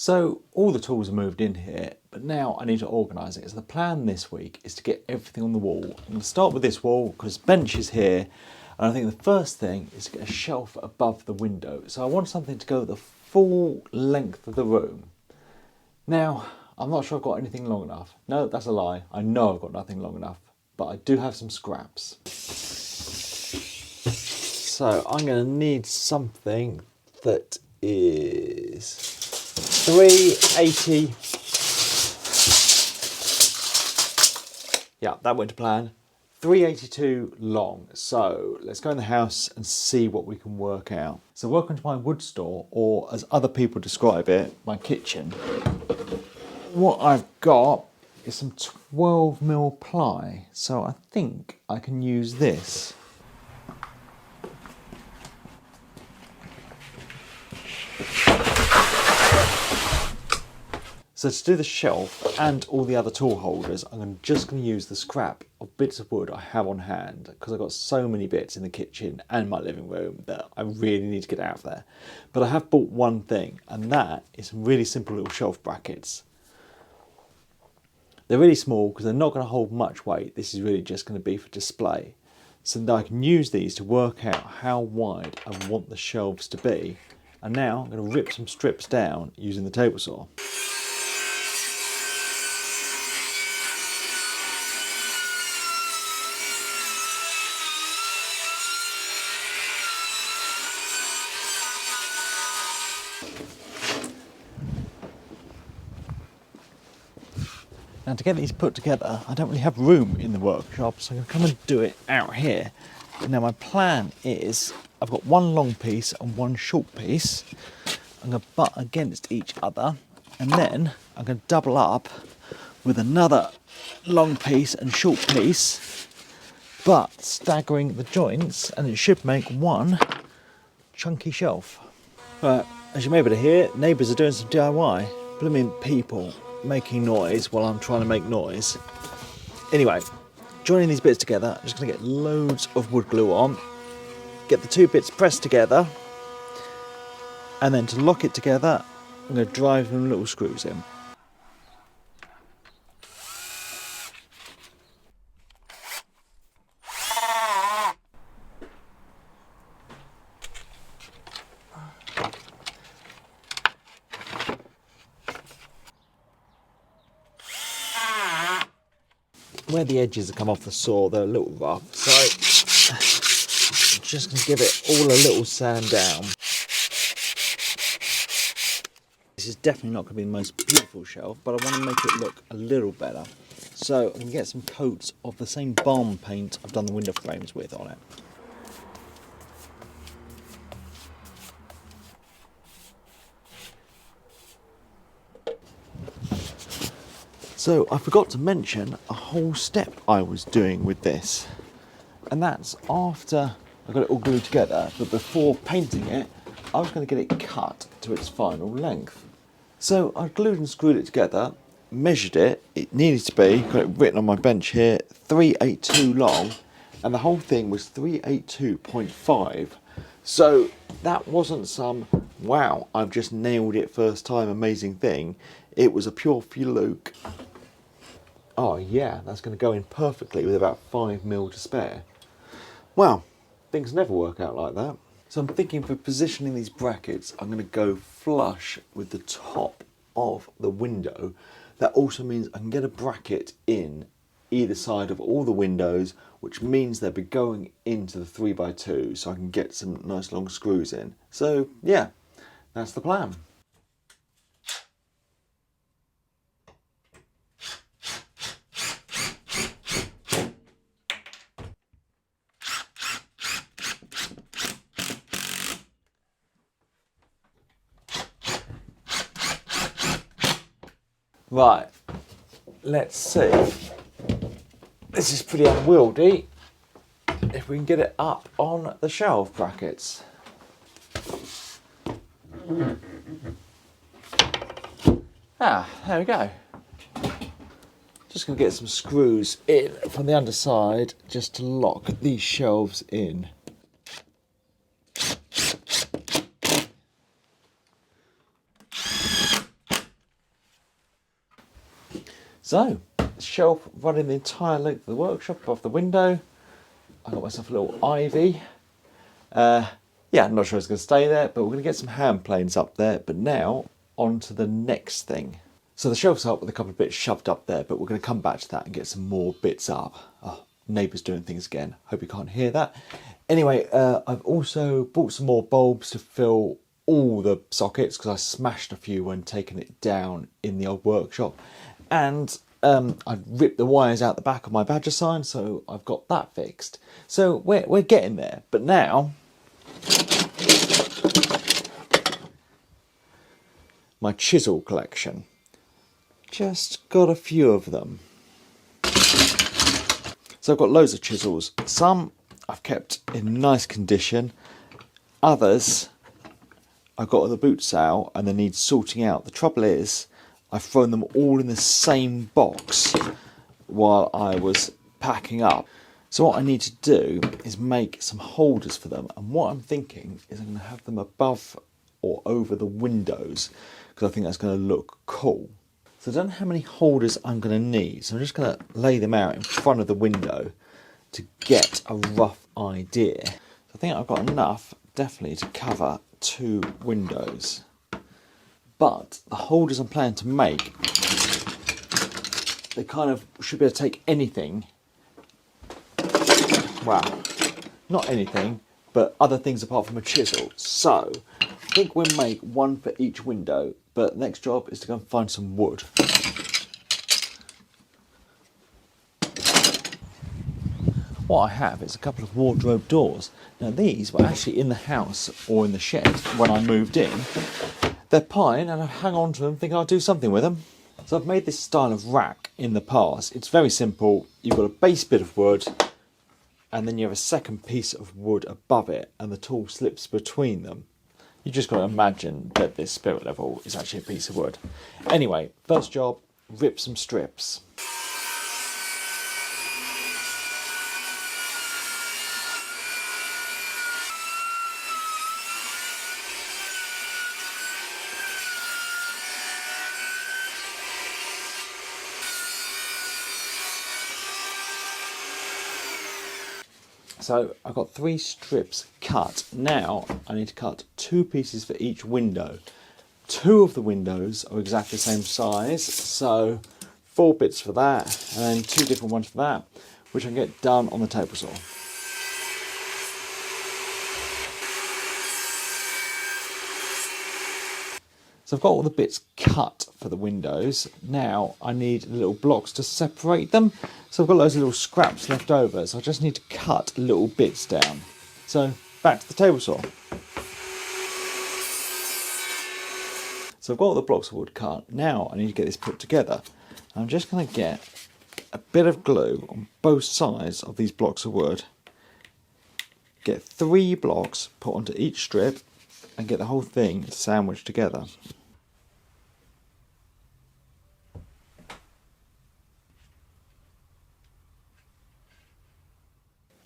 So all the tools are moved in here, but now I need to organise it. So the plan this week is to get everything on the wall. I'm going to start with this wall because bench is here, and I think the first thing is to get a shelf above the window. So I want something to go the full length of the room. Now, I'm not sure I've got anything long enough. No, that's a lie. I know I've got nothing long enough, but I do have some scraps. So I'm going to need something that is 380. Yeah, that went to plan. 382 long. So let's go in the house and see what we can work out. So welcome to my wood store, or as other people describe it, my kitchen. What I've got is some 12mm ply. So I think I can use this. So to do the shelf and all the other tool holders, I'm just going to use the scrap of bits of wood I have on hand, because I've got so many bits in the kitchen and my living room that I really need to get out of there. But I have bought one thing, and that is some really simple little shelf brackets. They're really small because they're not going to hold much weight. This is really just going to be for display. So that I can use these to work out how wide I want the shelves to be. And now I'm going to rip some strips down using the table saw. Now to get these put together, I don't really have room in the workshop, so I'm going to come and do it out here. Now my plan is, I've got one long piece and one short piece. I'm going to butt against each other, and then I'm going to double up with another long piece and short piece, but staggering the joints, and it should make one chunky shelf. Right, as you may be able to hear, neighbours are doing some DIY. Blooming people making noise while I'm trying to make noise. Anyway, joining these bits together, I'm just going to get loads of wood glue on, get the two bits pressed together, and then to lock it together, I'm going to drive some little screws in. Where the edges have come off the saw, they're a little rough, so I'm just going to give it all a little sand down. This is definitely not going to be the most beautiful shelf, but I want to make it look a little better. So I'm going to get some coats of the same balm paint I've done the window frames with on it. So I forgot to mention a whole step I was doing with this, and that's after I got it all glued together, but before painting it, I was going to get it cut to its final length. So I glued and screwed it together, measured it, it needed to be, got it written on my bench here, 382 long, and the whole thing was 382.5. So that wasn't some, wow, I've just nailed it first time amazing thing. It was a pure fluke. Oh yeah, that's going to go in perfectly with about 5mm to spare. Well, things never work out like that. So I'm thinking for positioning these brackets, I'm going to go flush with the top of the window. That also means I can get a bracket in either side of all the windows, which means they'll be going into the 3x2, so I can get some nice long screws in. So yeah, that's the plan. Right, let's see. This is pretty unwieldy. If we can get it up on the shelf brackets. Ah, there we go. Just going to get some screws in from the underside just to lock these shelves in. So, shelf running the entire length of the workshop above the window. I got myself a little ivy. Yeah, I'm not sure it's going to stay there, but we're going to get some hand planes up there. But now, on to the next thing. So the shelf's up with a couple of bits shoved up there, but we're going to come back to that and get some more bits up. Oh, neighbours doing things again. Hope you can't hear that. Anyway, I've also bought some more bulbs to fill all the sockets because I smashed a few when taking it down in the old workshop. And I ripped the wires out the back of my badger sign, so I've got that fixed. So we're getting there. But now, my chisel collection. Just got a few of them. So I've got loads of chisels. Some I've kept in nice condition. Others I got at the boot sale and they need sorting out. The trouble is I've thrown them all in the same box while I was packing up. So what I need to do is make some holders for them. And what I'm thinking is I'm going to have them above or over the windows because I think that's going to look cool. So I don't know how many holders I'm going to need. So I'm just going to lay them out in front of the window to get a rough idea. So I think I've got enough definitely to cover 2 windows. But the holders I'm planning to make, they kind of should be able to take anything. Well, not anything, but other things apart from a chisel. So I think we'll make one for each window, but the next job is to go and find some wood. What I have is a couple of wardrobe doors. Now these were actually in the house or in the shed when I moved in. They're pine and I hang on to them thinking I'll do something with them. So I've made this style of rack in the past. It's very simple. You've got a base bit of wood and then you have a second piece of wood above it and the tool slips between them. You just got to imagine that this spirit level is actually a piece of wood. Anyway, first job, rip some strips. So I've got 3 strips cut. Now I need to cut 2 pieces for each window. 2 of the windows are exactly the same size, so 4 bits for that, and then 2 different ones for that, which I can get done on the table saw. So I've got all the bits cut for the windows. Now I need little blocks to separate them. So I've got loads of little scraps left over. So I just need to cut little bits down. So back to the table saw. So I've got all the blocks of wood cut. Now I need to get this put together. I'm just going to get a bit of glue on both sides of these blocks of wood. Get 3 blocks put onto each strip and get the whole thing sandwiched together.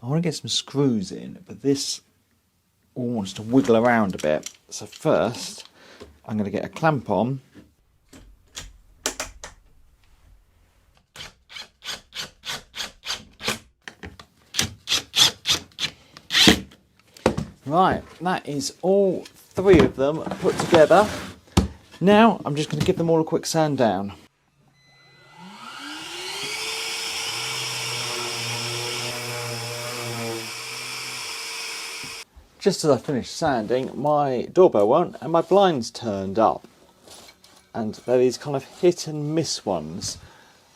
I want to get some screws in, but this all wants to wiggle around a bit. So first, I'm going to get a clamp on. Right, that is all 3 of them put together. Now, I'm just going to give them all a quick sand down. Just as I finished sanding, my doorbell went and my blinds turned up. And they're these kind of hit and miss ones.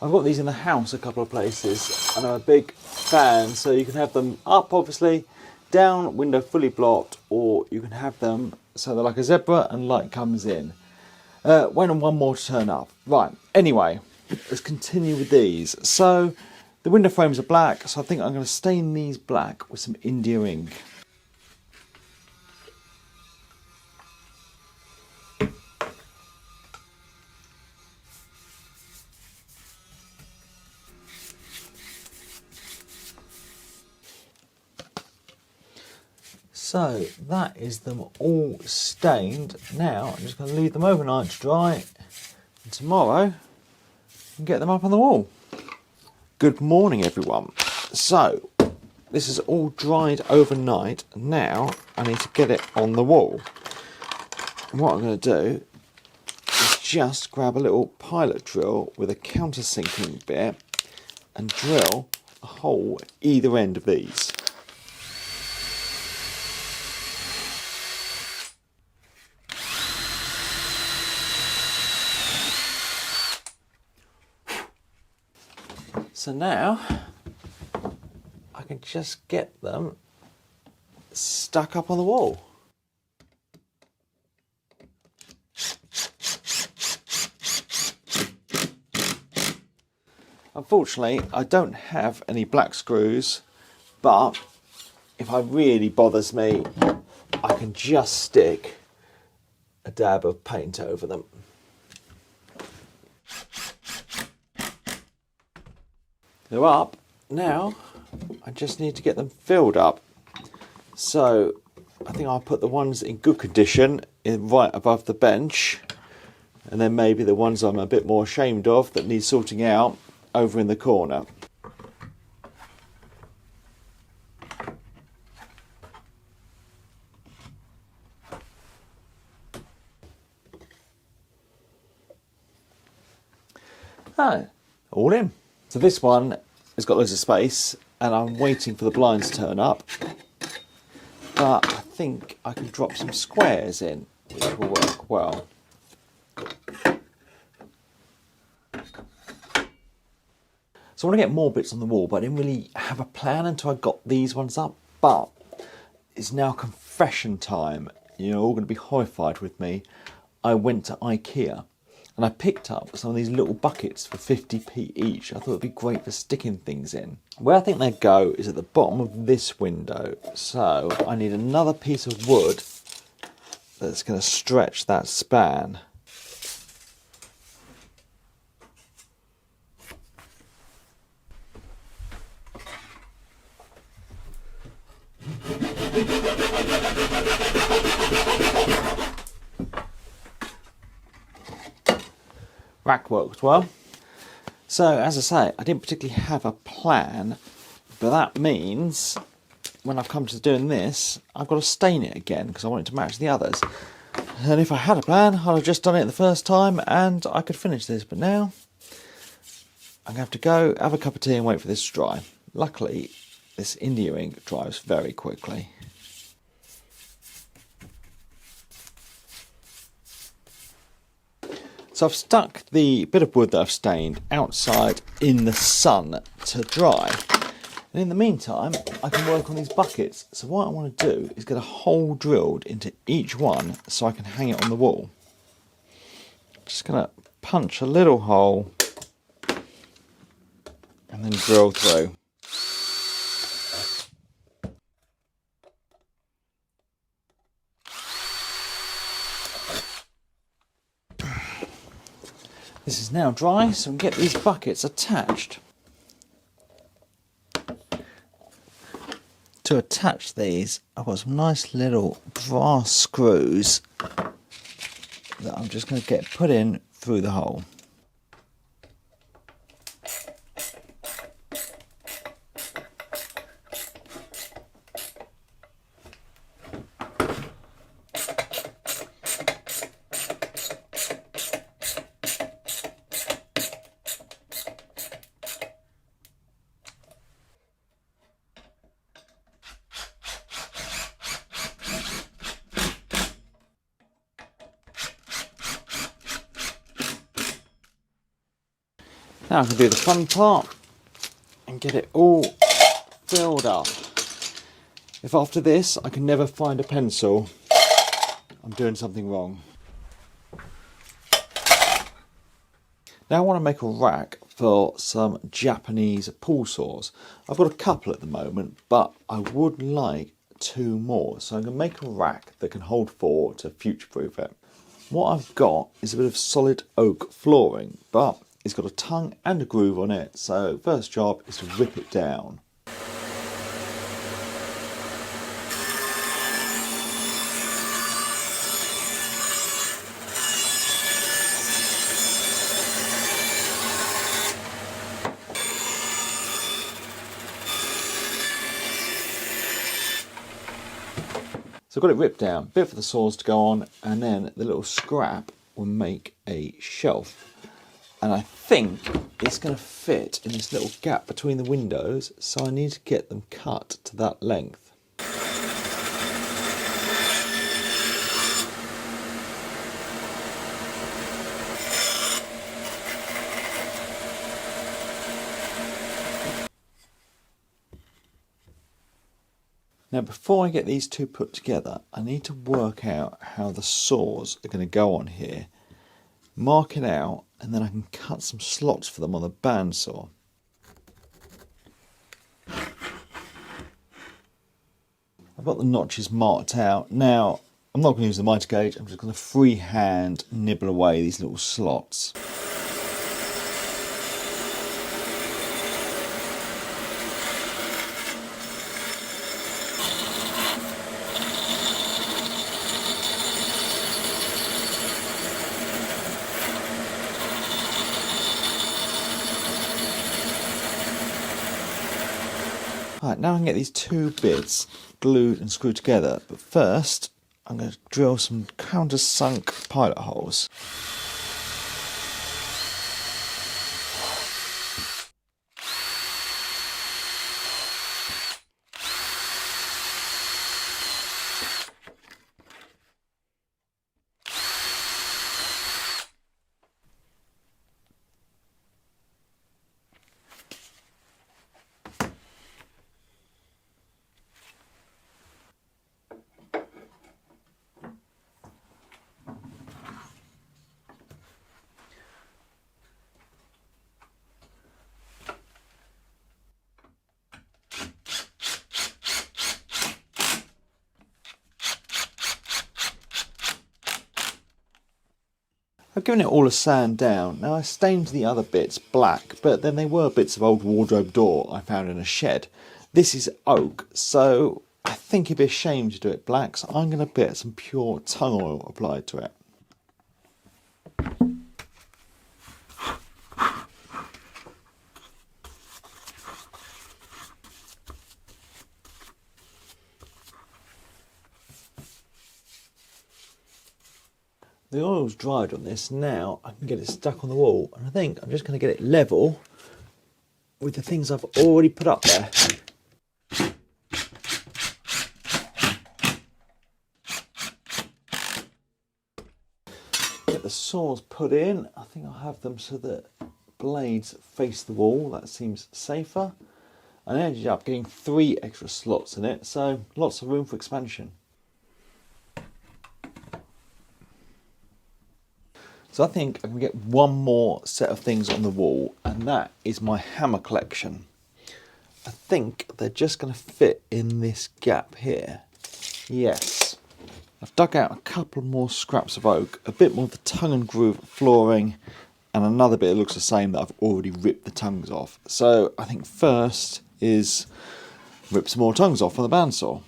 I've got these in the house a couple of places and I'm a big fan, so you can have them up obviously, down, window fully blocked, or you can have them so they're like a zebra and light comes in. Wait on one more to turn up. Right, anyway, let's continue with these. So the window frames are black, so I think I'm going to stain these black with some India ink. So that is them all stained. Now I'm just going to leave them overnight to dry, and tomorrow and get them up on the wall. Good morning, everyone. So, this is all dried overnight. Now I need to get it on the wall. And what I'm going to do is just grab a little pilot drill with a countersinking bit and drill a hole at either end of these. So now I can just get them stuck up on the wall. Unfortunately, I don't have any black screws, but if it really bothers me, I can just stick a dab of paint over them. They're up. Now I just need to get them filled up. So I think I'll put the ones in good condition in right above the bench, and then maybe the ones I'm a bit more ashamed of that need sorting out over in the corner. All in. So this one has got loads of space and I'm waiting for the blinds to turn up, but I think I can drop some squares in, which will work well. So I want to get more bits on the wall, but I didn't really have a plan until I got these ones up. But it's now confession time. You're all going to be horrified with me. I went to IKEA and I picked up some of these little buckets for 50p each. I thought it'd be great for sticking things in. Where I think they go is at the bottom of this window. So I need another piece of wood that's going to stretch that span. Rack worked well. So as I say, I didn't particularly have a plan, but that means when I've come to doing this, I've got to stain it again because I want it to match the others. And if I had a plan, I'd have just done it the first time and I could finish this. But now I'm going to have to go have a cup of tea and wait for this to dry. Luckily, this India ink dries very quickly. So I've stuck the bit of wood that I've stained outside in the sun to dry. And in the meantime, I can work on these buckets. So what I want to do is get a hole drilled into each one so I can hang it on the wall. Just going to punch a little hole and then drill through. This is now dry, so we can get these buckets attached. To attach these, I've got some nice little brass screws that I'm just going to get put in through the hole. Now I can do the fun part and get it all filled up. If after this I can never find a pencil, I'm doing something wrong. Now I want to make a rack for some Japanese pull saws. I've got a couple at the moment, but I would like 2 more. So I'm going to make a rack that can hold 4 to future-proof it. What I've got is a bit of solid oak flooring, but it's got a tongue and a groove on it, so first job is to rip it down. So I've got it ripped down, bit for the saws to go on, and then the little scrap will make a shelf. And I think it's going to fit in this little gap between the windows, so I need to get them cut to that length. Now before I get these two put together, I need to work out how the saws are going to go on here, mark it out, and then I can cut some slots for them on the bandsaw. I've got the notches marked out. Now I'm not going to use the miter gauge, I'm just going to freehand nibble away these little slots. Right, now I can get these two bits glued and screwed together, but first I'm going to drill some countersunk pilot holes. I've given it all a sand down. Now I stained the other bits black, but then they were bits of old wardrobe door I found in a shed. This is oak, so I think it'd be a shame to do it black, so I'm going to get some pure tung oil applied to it. The oil's dried on this, now I can get it stuck on the wall, and I think I'm just going to get it level with the things I've already put up there. Get the saws put in. I think I'll have them so that blades face the wall, that seems safer. And I ended up getting 3 extra slots in it, so lots of room for expansion. So I think I can get one more set of things on the wall, and that is my hammer collection. I think they're just going to fit in this gap here. Yes. I've dug out a couple more scraps of oak, a bit more of the tongue and groove flooring, and another bit that looks the same that I've already ripped the tongues off. So I think first is rip some more tongues off on the bandsaw.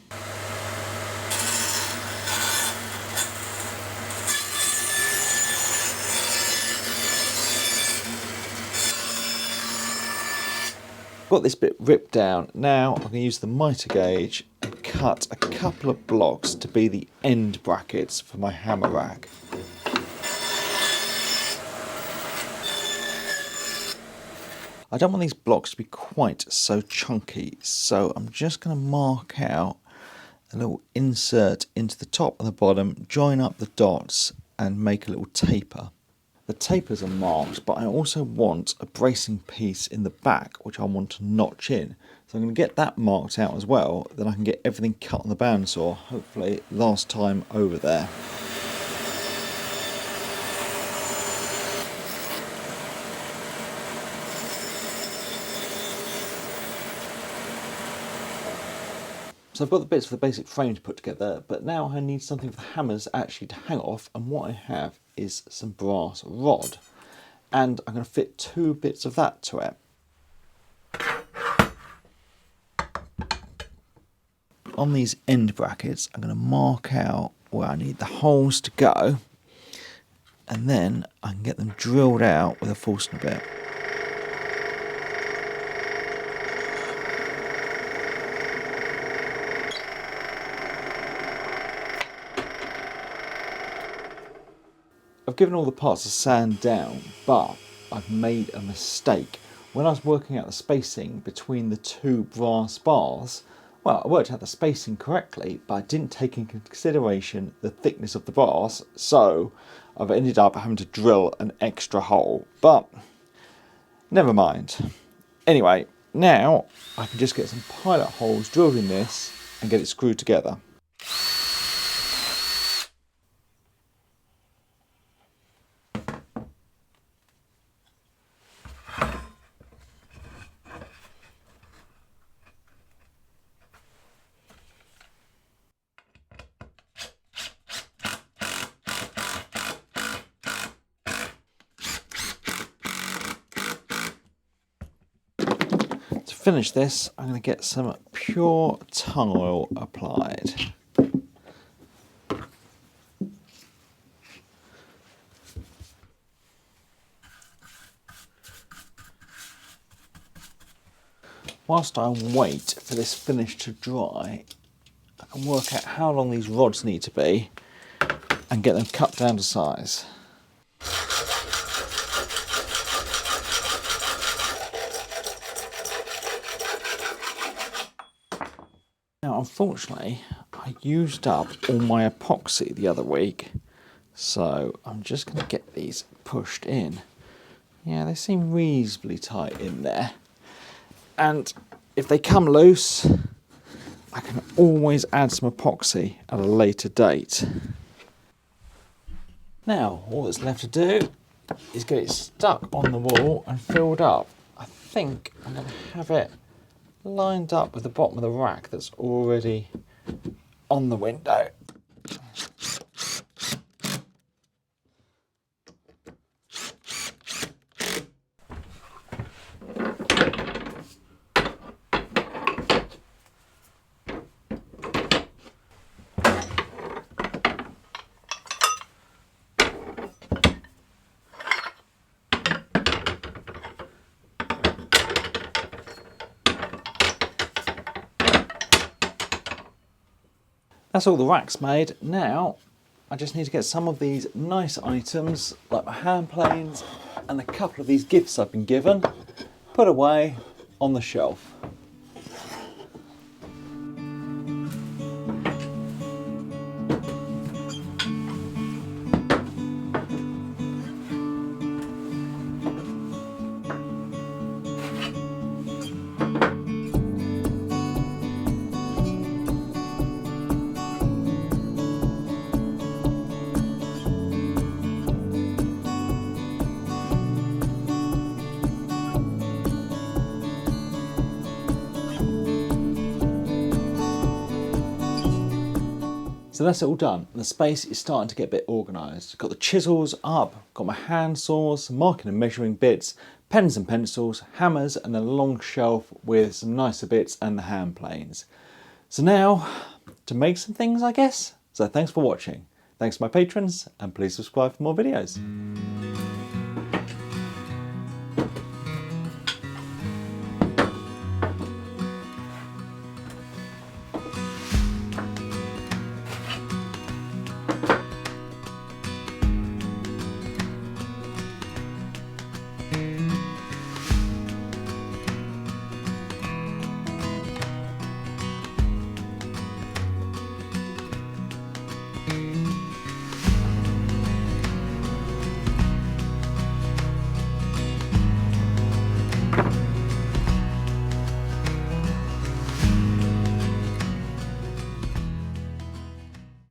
Got this bit ripped down. Now I'm going to use the miter gauge and cut a couple of blocks to be the end brackets for my hammer rack. I don't want these blocks to be quite so chunky, so I'm just going to mark out a little insert into the top and the bottom, join up the dots and make a little taper. The tapers are marked, but I also want a bracing piece in the back which I want to notch in. So I'm going to get that marked out as well, then I can get everything cut on the bandsaw, hopefully last time over there. So I've got the bits for the basic frame to put together, but now I need something for the hammers actually to hang off, and what I have is some brass rod. And I'm going to fit 2 bits of that to it. On these end brackets, I'm going to mark out where I need the holes to go, and then I can get them drilled out with a Forstner bit. given all the parts a sand down, but I've made a mistake. When I was working out the spacing between the two brass bars, well, I worked out the spacing correctly, but I didn't take into consideration the thickness of the brass, so I've ended up having to drill an extra hole, but never mind. Anyway, now I can just get some pilot holes drilled in this and get it screwed together. To finish this, I'm going to get some pure tung oil applied. Whilst I wait for this finish to dry, I can work out how long these rods need to be and get them cut down to size. Now, unfortunately, I used up all my epoxy the other week, so I'm just going to get these pushed in. Yeah, they seem reasonably tight in there. And if they come loose, I can always add some epoxy at a later date. Now, all that's left to do is get it stuck on the wall and filled up. I think I'm going to have it lined up with the bottom of the rack that's already on the window. That's all the racks made. Now I just need to get some of these nice items like my hand planes and a couple of these gifts I've been given put away on the shelf. So that's it all done, and the space is starting to get a bit organised. Got the chisels up, got my hand saws, marking and measuring bits, pens and pencils, hammers, and then a long shelf with some nicer bits and the hand planes. So now, to make some things, I guess. So thanks for watching. Thanks to my patrons, and please subscribe for more videos.